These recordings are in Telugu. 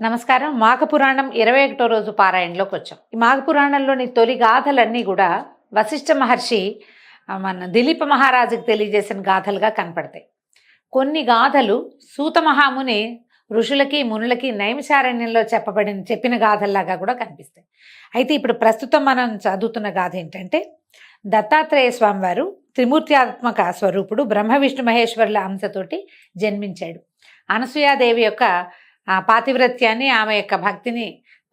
నమస్కారం. మాఘపురాణం 21వ రోజు పారాయణలోకి వచ్చాం. ఈ మాఘపురాణంలోని తొలి గాథలన్నీ కూడా వశిష్ఠ మహర్షి మన దిలీప మహారాజుకు తెలియజేసిన గాథలుగా కనపడతాయి. కొన్ని గాథలు సూత మహాముని ఋషులకి మునులకి నైమిషారణ్యంలో చెప్పిన గాథల్లాగా కూడా కనిపిస్తాయి. అయితే ఇప్పుడు ప్రస్తుతం మనం చదువుతున్న గాథ ఏంటంటే, దత్తాత్రేయ స్వామివారు త్రిమూర్త్యాత్మక స్వరూపుడు బ్రహ్మ విష్ణు మహేశ్వరుల అంశతోటి జన్మించాడు. అనసూయాదేవి యొక్క పాతివ్రత్యాన్ని, ఆమె యొక్క భక్తిని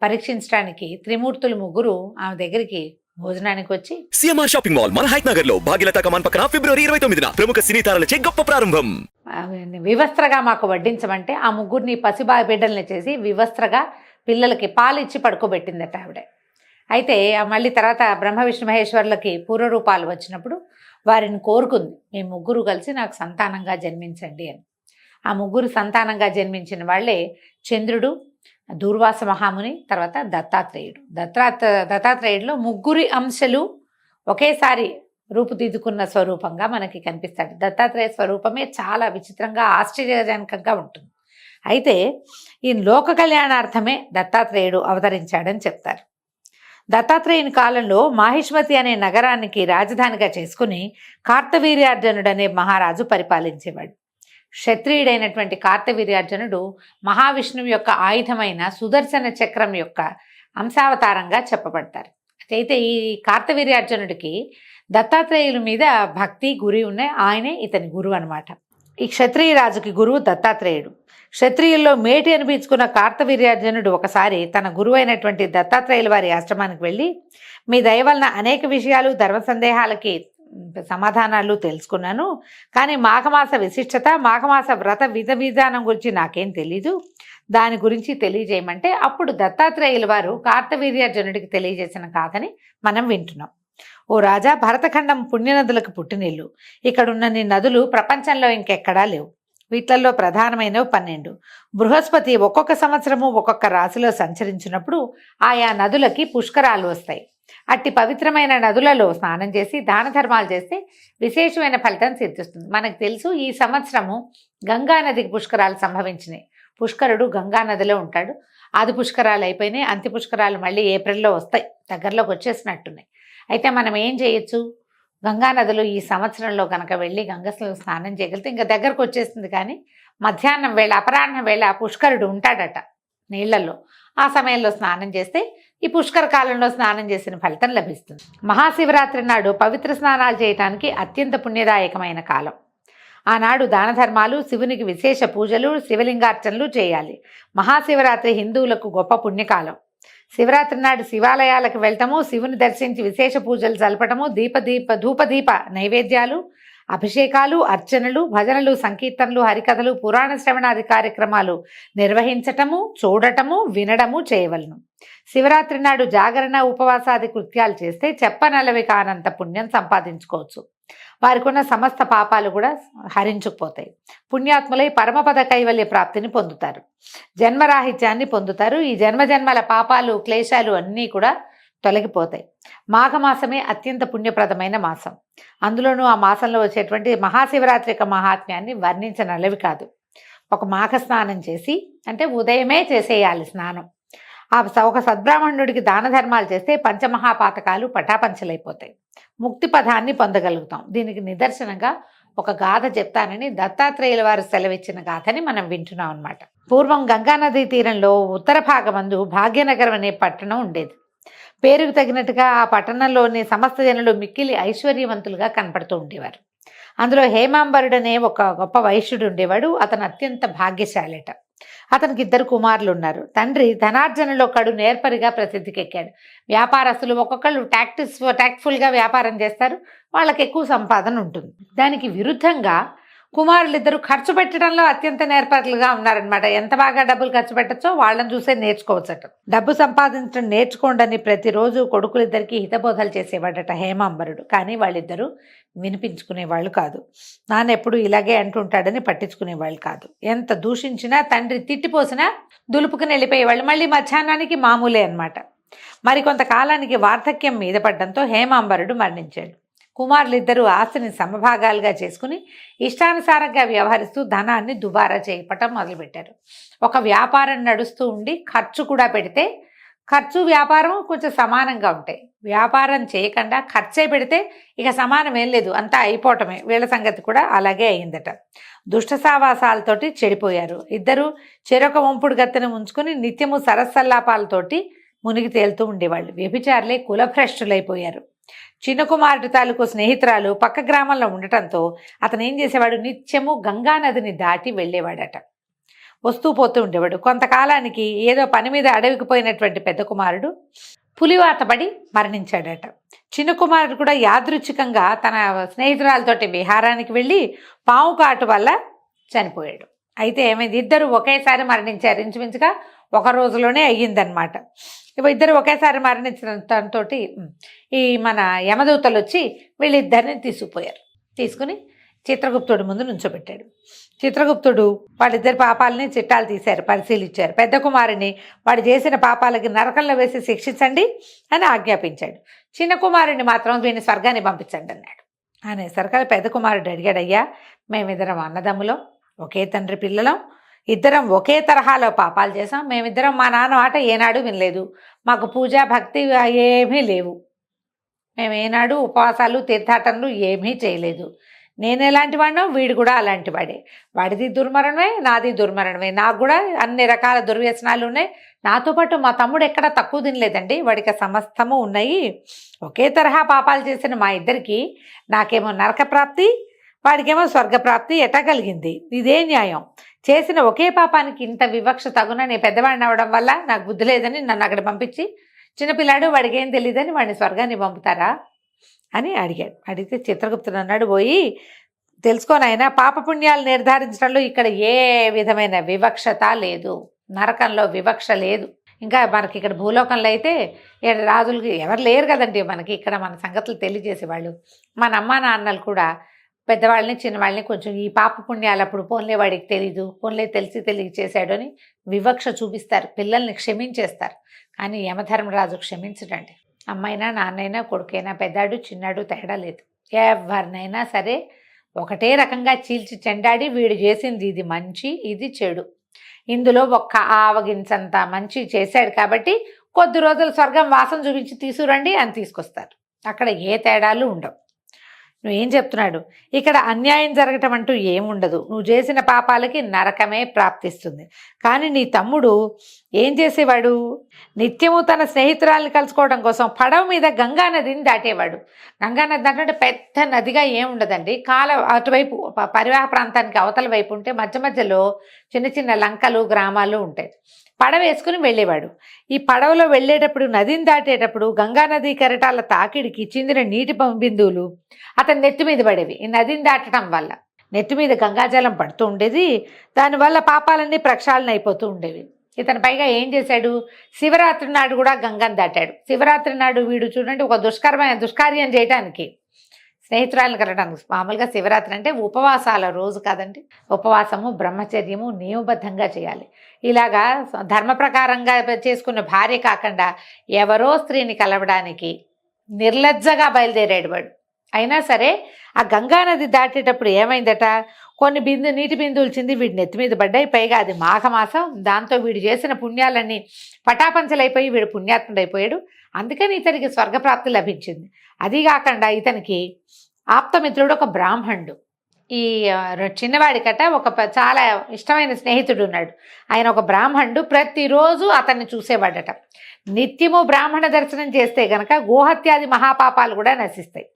పరీక్షించడానికి త్రిమూర్తులు ముగ్గురు ఆమె దగ్గరికి భోజనానికి వచ్చి, సిఎంఆర్ షాపింగ్ మాల్ మన హైట్ నగర్ లో భాగ్యలత కమాన్ పక్కన ఫిబ్రవరి 29న ప్రముఖ సినీ తారలచే గొప్ప ప్రారంభం. వివస్త్రగా మాకు వడ్డించమంటే ఆ ముగ్గురిని పసిబా బిడ్డల్ని చేసి వివస్త్రగా పిల్లలకి పాలిచ్చి పడుకోబెట్టిందట ఆవిడ. అయితే మళ్ళీ తర్వాత బ్రహ్మ విష్ణు మహేశ్వరులకి పూర్వరూపాలు వచ్చినప్పుడు వారిని కోరుకుంది, మీ ముగ్గురు కలిసి నాకు సంతానంగా జన్మించండి అని. ఆ ముగ్గురు సంతానంగా జన్మించిన వాళ్ళే చంద్రుడు, దూర్వాస మహాముని, తర్వాత దత్తాత్రేయుడు. దత్తాత్రేయుడిలో ముగ్గురి అంశలు ఒకేసారి రూపుదిద్దుకున్న స్వరూపంగా మనకి కనిపిస్తాడు. దత్తాత్రేయ స్వరూపమే చాలా విచిత్రంగా ఆశ్చర్యజనకంగా ఉంటుంది. అయితే ఈ లోక కళ్యాణార్థమే దత్తాత్రేయుడు అవతరించాడని చెప్తారు. దత్తాత్రేయుని కాలంలో మాహిష్మతి అనే నగరానికి రాజధానిగా చేసుకుని కార్తవీర్యార్జునుడు అనే మహారాజు పరిపాలించేవాడు. క్షత్రియుడైనటువంటి కార్తవీర్యార్జునుడు మహావిష్ణువు యొక్క ఆయుధమైన సుదర్శన చక్రం యొక్క అంశావతారంగా చెప్పబడతారు. అయితే ఈ కార్తవీర్యార్జునుడికి దత్తాత్రేయుల మీద భక్తి గురి ఉన్నాయి. ఆయనే ఇతని గురువు అనమాట. ఈ క్షత్రియ రాజుకి గురువు దత్తాత్రేయుడు. క్షత్రియుల్లో మేటి అనిపించుకున్న కార్తవీర్యార్జునుడు ఒకసారి తన గురువు అయినటువంటి దత్తాత్రేయుల వారి ఆశ్రమానికి వెళ్ళి, మీ దయ వలన అనేక విషయాలు, ధర్మ సందేహాలకి సమాధానాలు తెలుసుకున్నాను, కానీ మాఘమాస విశిష్టత, మాఘమాస వ్రత విధానం గురించి నాకేం తెలీదు, దాని గురించి తెలియజేయమంటే అప్పుడు దత్తాత్రేయుల వారు కార్తవీర్యార్జునుడికి తెలియజేసిన గాథని మనం వింటున్నాం. ఓ రాజా, భరతఖండం పుణ్యనదులకు పుట్టినిల్లు. ఇక్కడున్న నీ నదులు ప్రపంచంలో ఇంకెక్కడా లేవు. వీటిల్లో ప్రధానమైనవి 12. బృహస్పతి ఒక్కొక్క సంవత్సరము ఒక్కొక్క రాశిలో సంచరించినప్పుడు ఆయా నదులకి పుష్కరాలు వస్తాయి. అట్టి పవిత్రమైన నదులలో స్నానం చేసి దాన ధర్మాలు చేస్తే విశేషమైన ఫలితం సిద్ధిస్తుంది. మనకు తెలుసు, ఈ సంవత్సరము గంగా నదికి పుష్కరాలు సంభవించినాయి. పుష్కరుడు గంగా నదిలో ఉంటాడు. ఆది పుష్కరాలు అయిపోయినాయి, అంత్య పుష్కరాలు మళ్ళీ ఏప్రిల్లో వస్తాయి, దగ్గరలోకి వచ్చేసినట్టున్నాయి. అయితే మనం ఏం చేయొచ్చు, గంగా నదిలో ఈ సంవత్సరంలో కనుక వెళ్ళి గంగలో స్నానం చేయగలిగితే ఇంకా దగ్గరకు వచ్చేస్తుంది. కానీ మధ్యాహ్నం వేళ, అపరాహ్నం వేళ పుష్కరుడు ఉంటాడట నీళ్లలో. ఆ సమయంలో స్నానం చేస్తే ఈ పుష్కర కాలంలో స్నానం చేసిన ఫలితం లభిస్తుంది. మహాశివరాత్రి నాడు పవిత్ర స్నానాలు చేయటానికి అత్యంత పుణ్యదాయకమైన కాలం. ఆనాడు దాన ధర్మాలు, శివునికి విశేష పూజలు, శివలింగార్చనలు చేయాలి. మహాశివరాత్రి హిందువులకు గొప్ప పుణ్యకాలం. శివరాత్రి నాడు శివాలయాలకు వెళ్ళటము, శివుని దర్శించి విశేష పూజలు జలపటము, ధూపదీప నైవేద్యాలు, అభిషేకాలు, అర్చనలు, భజనలు, సంకీర్తనలు, హరికథలు, పురాణ శ్రవణాది కార్యక్రమాలు నిర్వహించటము, చూడటము, వినడము చేయవలను. శివరాత్రి నాడు జాగరణ, ఉపవాసాది కృత్యాలు చేస్తే చెప్పనలవి కానంత పుణ్యం సంపాదించుకోవచ్చు. వారికి ఉన్న సమస్త పాపాలు కూడా హరించుకుపోతాయి. పుణ్యాత్ములై పరమపద కైవల్య ప్రాప్తిని పొందుతారు, జన్మరాహిత్యాన్ని పొందుతారు. ఈ జన్మజన్మల పాపాలు, క్లేశాలు అన్నీ కూడా తొలగిపోతాయి. మాఘమాసమే అత్యంత పుణ్యప్రదమైన మాసం. అందులోనూ ఆ మాసంలో వచ్చేటువంటి మహాశివరాత్రి యొక్క మహాత్మ్యాన్ని వర్ణించనలవి కాదు. ఒక మాఘ స్నానం చేసి, అంటే ఉదయమే చేసేయాలి స్నానం. ఒక సద్బ్రాహ్మణుడికి దాన ధర్మాలు చేస్తే పంచమహాపాతకాలు పటాపంచలైపోతాయి, ముక్తి పదాన్ని పొందగలుగుతాం. దీనికి నిదర్శనంగా ఒక గాథ చెప్తానని దత్తాత్రేయుల వారు సెలవిచ్చిన గాథని మనం వింటున్నాం అన్నమాట. పూర్వం గంగానదీ తీరంలో ఉత్తర భాగమందు భాగ్యనగరం అనే పట్టణం ఉండేది. పేరుకు తగినట్టుగా ఆ పట్టణంలోని సమస్త జనులు మిక్కిలి ఐశ్వర్యవంతులుగా కనపడుతూ ఉండేవారు. అందులో హేమాంబరుడు అనే ఒక గొప్ప వైశ్యుడు ఉండేవాడు. అతను అత్యంత భాగ్యశాలిట. అతనికి 2 కుమారులు ఉన్నారు. తండ్రి ధనార్జనలో కడు నేర్పరిగా ప్రసిద్ధికెక్కాడు. వ్యాపారస్తులు ఒక్కొక్కళ్ళు ట్యాక్ట్ఫుల్గా వ్యాపారం చేస్తారు, వాళ్ళకి ఎక్కువ సంపాదన ఉంటుంది. దానికి విరుద్ధంగా కుమారులిద్దరూ ఖర్చు పెట్టడంలో అత్యంత నేర్పరులుగా ఉన్నారనమాట. ఎంత బాగా డబ్బులు ఖర్చు పెట్టచ్చో వాళ్ళని చూసే నేర్చుకోవచ్చట. డబ్బు సంపాదించడం నేర్చుకోండి ప్రతిరోజు కొడుకులిద్దరికీ హితబోధలు చేసేవాడట హేమాంబరుడు. కానీ వాళ్ళిద్దరూ వినిపించుకునేవాళ్ళు కాదు. నాన్న ఎప్పుడు ఇలాగే అంటుంటాడని పట్టించుకునేవాళ్ళు కాదు. ఎంత దూషించినా, తండ్రి తిట్టిపోసినా దులుపుకుని వెళ్ళిపోయేవాళ్ళు. మళ్ళీ మధ్యాహ్నానికి మామూలే అనమాట. మరికొంతకాలానికి వార్ధక్యం మీద పడ్డంతో హేమాంబరుడు మరణించాడు. కుమారులిద్దరూ ఆస్తిని సమభాగాలుగా చేసుకుని ఇష్టానుసారంగా వ్యవహరిస్తూ ధనాన్ని దుబారా చేయటం మొదలుపెట్టారు. ఒక వ్యాపారం నడుస్తూ ఉండి ఖర్చు కూడా పెడితే ఖర్చు వ్యాపారం కొంచెం సమానంగా ఉంటాయి. వ్యాపారం చేయకుండా ఖర్చే పెడితే ఇక సమానం ఏం లేదు, అంతా అయిపోవటమే. వీళ్ళ సంగతి కూడా అలాగే అయిందట. దుష్ట సావాసాలతోటి చెడిపోయారు. ఇద్దరు చెరొక వంపుడు గత్తెను ఉంచుకొని నిత్యము సరస్సల్లాపాలతోటి మునిగి తేలుతూ ఉండేవాళ్ళు. వ్యభిచారులే కులభ్రష్టులైపోయారు. చిన్న కుమారుడి తాలూకు స్నేహితురాలు పక్క గ్రామంలో ఉండటంతో అతను ఏం చేసేవాడు, నిత్యము గంగా నదిని దాటి వెళ్ళేవాడట. వస్తూ పోతూ ఉండేవాడు. కొంతకాలానికి ఏదో పని మీద అడవికి పోయినటువంటి పెద్ద కుమారుడు పులివాతపడి మరణించాడట. చిన్న కుమారుడు కూడా యాదృచ్ఛికంగా తన స్నేహితురాలతోటి విహారానికి వెళ్ళి పాము కాటు వల్ల చనిపోయాడు. అయితే ఏమైంది, ఇద్దరు ఒకేసారి మరణించారు. ఇంచుమించుగా ఒక రోజులోనే అయ్యిందనమాట. ఇద్దరు ఒకేసారి మరణించడంతో ఈ మన యమదూతలు వచ్చి వీళ్ళిద్దరిని తీసుకుపోయారు. తీసుకుని చిత్రగుప్తుడి ముందు నుంచోబెట్టాడు. చిత్రగుప్తుడు వాళ్ళిద్దరి పాపాలని చిట్టాలు తీశారు, పరిశీలించారు. పెద్ద కుమారుని వాడు చేసిన పాపాలకి నరకంలో వేసి శిక్షించండి అని ఆజ్ఞాపించాడు. చిన్న కుమారుని మాత్రం వీడిని స్వర్గాన్ని పంపించండి అన్నాడు. అనేసరికి పెద్ద కుమారుడు అడిగాడు, అయ్యా మేమిద్దరం అన్నదమ్ములం, ఒకే తండ్రి పిల్లలం, ఇద్దరం ఒకే తరహాలో పాపాలు చేసాం. మేమిద్దరం మా నాన్న మాట ఏనాడు వినలేదు. మాకు పూజ భక్తి ఏమీ లేవు. మేము ఏనాడు ఉపవాసాలు తీర్థాటనలు ఏమీ చేయలేదు. నేను ఎలాంటి వాడినో వీడు కూడా అలాంటి వాడే. వాడిది దుర్మరణమే, నాది దుర్మరణమే. నాకు కూడా అన్ని రకాల దుర్వ్యసనాలు ఉన్నాయి. నాతో పాటు మా తమ్ముడు ఎక్కడ తక్కువ తినలేదండి, వాడికి సమస్తము ఉన్నాయి. ఒకే తరహా పాపాలు చేసిన మా ఇద్దరికి నాకేమో నరక ప్రాప్తి, వాడికేమో స్వర్గప్రాప్తి ఎట్టా కలిగింది? ఇదే న్యాయం? చేసిన ఒకే పాపానికి ఇంత వివక్ష తగున? నేను పెద్దవాడిని అవడం వల్ల నాకు బుద్ధి లేదని నన్ను అక్కడ పంపించి చిన్నపిల్లాడు వాడికి ఏం తెలియదని వాడిని స్వర్గాన్ని పంపుతారా అని అడిగాడు. అడిగితే చిత్రగుప్తుడు అన్నాడు, పోయి తెలుసుకోనైనా పాపపుణ్యాలు నిర్ధారించడంలో ఇక్కడ ఏ విధమైన వివక్షత లేదు, నరకంలో వివక్ష లేదు. ఇంకా మనకి ఇక్కడ భూలోకంలో అయితే రాజులకి ఎవరు లేరు కదండి మనకి, ఇక్కడ మన సంగతులు తెలియజేసేవాళ్ళు. మన అమ్మా నాన్నలు కూడా పెద్దవాళ్ళని చిన్నవాళ్ళని కొంచెం ఈ పాప పుణ్యాలు అప్పుడు పోన్లే వాడికి తెలీదు, పోన్లే తెలిసి చేశాడు అని వివక్ష చూపిస్తారు, పిల్లల్ని క్షమించేస్తారు. కానీ యమధర్మరాజు క్షమించడండి. అమ్మైనా నాన్నైనా కొడుకైనా పెద్దాడు చిన్నాడు తేడా లేదు. ఎవరినైనా సరే ఒకటే రకంగా చీల్చి చెండాడి వీడు చేసింది ఇది మంచి ఇది చెడు, ఇందులో ఒక్క ఆవగించంత మంచి చేశాడు కాబట్టి కొద్ది రోజులు స్వర్గం వాసన చూపించి తీసుకురండి అని తీసుకొస్తారు. అక్కడ ఏ తేడాలు ఉండవు. నువ్వేం చెప్తున్నాడు, ఇక్కడ అన్యాయం జరగటం అంటూ ఏముండదు. నువ్వు చేసిన పాపాలకి నరకమే ప్రాప్తిస్తుంది. కానీ నీ తమ్ముడు ఏం చేసేవాడు, నిత్యము తన స్నేహితురాలను కలుసుకోవడం కోసం పడవ మీద గంగా నదిని దాటేవాడు. గంగా నది అంటే పెద్ద నదిగా ఏముండదండి, అటువైపు పరివాహ ప్రాంతానికి అవతల వైపు ఉంటే మధ్య మధ్యలో చిన్న చిన్న లంకలు గ్రామాలు ఉంటాయి. పడవ వేసుకుని వెళ్ళేవాడు. ఈ పడవలో వెళ్ళేటప్పుడు నదిని దాటేటప్పుడు గంగా నది కెరటాల తాకిడికి చిందిన నీటి బిందువులు అతని నెత్తి మీద పడేవి. ఈ నదిని దాటడం వల్ల నెత్తి మీద గంగాజలం పడుతూ ఉండేది. దానివల్ల పాపాలన్నీ ప్రక్షాళన అయిపోతూ ఉండేవి. ఇతను పైగా ఏం చేశాడు, శివరాత్రి నాడు కూడా గంగను దాటాడు. శివరాత్రి నాడు వీడు చూడండి ఒక దుష్కార్యం చేయడానికి స్నేహితురాలను కలగడానికి. మామూలుగా శివరాత్రి అంటే ఉపవాసాల రోజు కాదండి, ఉపవాసము బ్రహ్మచర్యము నియమబద్ధంగా చేయాలి. ఇలాగా ధర్మ ప్రకారంగా చేసుకున్న భార్య కాకుండా ఎవరో స్త్రీని కలవడానికి నిర్లజ్జగా బయలుదేరాడు వాడు. అయినా సరే ఆ గంగానది దాటేటప్పుడు ఏమైందట, కొన్ని నీటి బిందువులు చింది వీడి నెత్తి మీద పడ్డాయి. పైగా అది మాఘమాసం, దాంతో వీడు చేసిన పుణ్యాలన్నీ పటాపంచలైపోయి వీడు పుణ్యాత్ముడైపోయాడు. అందుకని ఇతనికి స్వర్గప్రాప్తి లభించింది. అది కాకుండా ఇతనికి ఆప్తమిత్రుడు ఒక బ్రాహ్మణుడు. ఈ చిన్నవాడికట ఒక చాలా ఇష్టమైన స్నేహితుడు ఉన్నాడు. ఆయన ఒక బ్రాహ్మణుడు, ప్రతిరోజు అతన్ని చూసేవాడట. నిత్యము బ్రాహ్మణ దర్శనం చేస్తే గనక గోహత్యాది మహాపాపాలు కూడా నశిస్తాయి.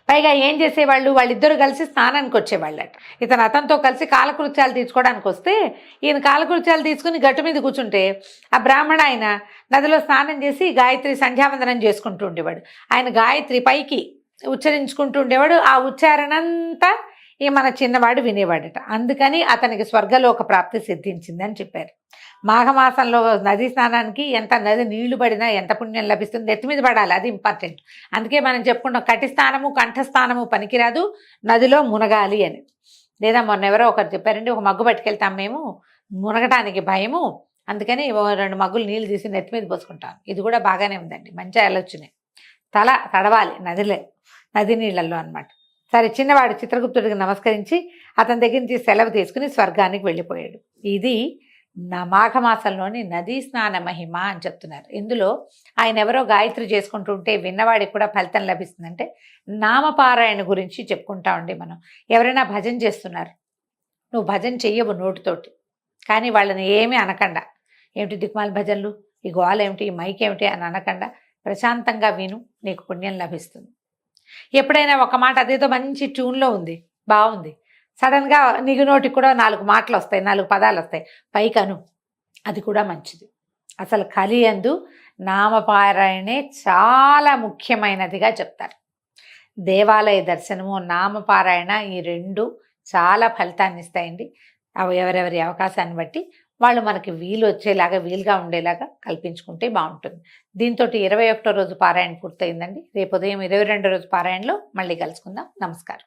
పైగా ఏం చేసేవాళ్ళు, వాళ్ళిద్దరూ కలిసి స్నానానికి వచ్చేవాళ్ళట. అతనితో కలిసి కాలకృత్యాలు తీసుకోవడానికి వస్తే ఈయన కాలకృత్యాలు తీసుకుని గట్టు మీద కూర్చుంటే ఆ బ్రాహ్మణ ఆయన నదిలో స్నానం చేసి గాయత్రి సంధ్యావందనం చేసుకుంటూ ఉండేవాడు. ఆయన గాయత్రి పైకి ఉచ్చరించుకుంటూ ఉండేవాడు. ఆ ఉచ్చారణంతా ఈ మన చిన్నవాడు వినేవాడట. అందుకని అతనికి స్వర్గలోక ప్రాప్తి సిద్ధించిందని చెప్పారు. మాఘమాసంలో నదీ స్నానానికి ఎంత నది నీళ్లు పడినా ఎంత పుణ్యం లభిస్తుంది, నెత్తి మీద పడాలి, అది ఇంపార్టెంట్. అందుకే మనం చెప్పుకుంటాం కటి స్నానము కంఠస్థానము పనికిరాదు, నదిలో మునగాలి అని. లేదా మొన్న ఎవరో ఒకరు చెప్పారండి, ఒక మగ్గు పట్టుకెళ్తాం మేము, మునగటానికి భయము, అందుకని 2 మగ్గులు నీళ్ళు తీసి నెత్తి మీద పోసుకుంటాం. ఇది కూడా బాగానే ఉందండి, మంచి ఆలోచనే. తల తడవాలి నదిలో, నది నీళ్ళల్లో అన్నమాట. సరే, చిన్నవాడు చిత్రగుప్తుడికి నమస్కరించి అతని దగ్గర నుంచి సెలవు తీసుకుని స్వర్గానికి వెళ్ళిపోయాడు. ఇది మాఘమాసంలోని నదీ స్నాన మహిమ అని చెప్తున్నారు. ఇందులో ఆయన ఎవరో గాయత్రి చేసుకుంటుంటే విన్నవాడికి కూడా ఫలితం లభిస్తుందంటే నామపారాయణ గురించి చెప్పుకుంటా ఉండి మనం ఎవరైనా భజన చేస్తున్నారు, నువ్వు భజన చెయ్యవు నోటితోటి, కానీ వాళ్ళని ఏమీ అనకుండా, ఏమిటి దిక్మాల భజనలు, ఈ గోల ఏమిటి, ఈ మైక్ ఏమిటి అని అనకుండా ప్రశాంతంగా విను, నీకు పుణ్యం లభిస్తుంది. ఎప్పుడైనా ఒక మాట అదేదో మంచి ట్యూన్లో ఉంది, బాగుంది, సడన్గా నీకు నోటికి కూడా 4 మాటలు వస్తాయి, 4 పదాలు వస్తాయి, పైకి అను, అది కూడా మంచిది. అసలు కలియందు నామపారాయణే చాలా ముఖ్యమైనదిగా చెప్తారు. దేవాలయ దర్శనము, నామపారాయణ ఈ 2 చాలా ఫలితాన్ని ఇస్తాయండి. అవి ఎవరెవరి అవకాశాన్ని బట్టి వాళ్ళు మనకి వీలుగా ఉండేలాగా కల్పించుకుంటే బాగుంటుంది. దీంతో 21వ రోజు పారాయణ పూర్తయిందండి. రేపు ఉదయం 22వ రోజు పారాయణలో మళ్ళీ కలుసుకుందాం. నమస్కారం.